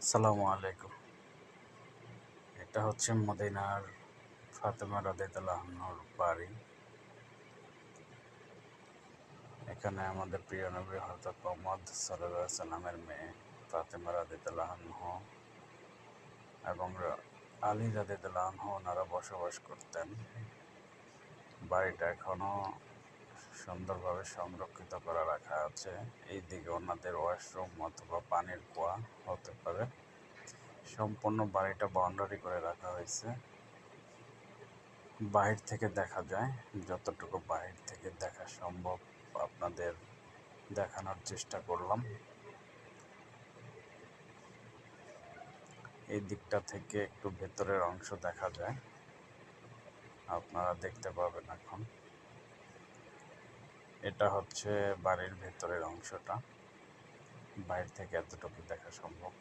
আসসালামু আলাইকুম। এটা হচ্ছে মদিনার ফাতেমা রাদিয়াল্লাহু আনহার বাড়ি। এখানে আমাদের প্রিয় নবী হযরত মুহাম্মদ সাল্লাল্লাহু আলাইহি সাল্লামের মেয়ে ফাতেমা রাদিয়াল্লাহু আনহা এবং আলী রাদিয়াল্লাহু আনহু ওনারা বসবাস করতেন। বাড়িটা এখনো সুন্দরভাবে সংরক্ষিত করে রাখা আছে। এই দিকে ওনাদের ওয়াশরুম অথবা পানির কুয়া হতে পারে। সম্পূর্ণ বাড়িটা বাউন্ডারি করে রাখা হয়েছে। বাহির থেকে দেখা যায়, যতটুকু বাহির থেকে দেখা সম্ভব আপনাদের দেখানোর চেষ্টা করলাম। এই দিকটা থেকে একটু ভেতরের অংশ দেখা যায়, আপনারা দেখতে পাবেন এখন। এটা হচ্ছে বাড়ির ভেতরের অংশটা, বাইরে থেকে এতটুকু দেখা সম্ভব।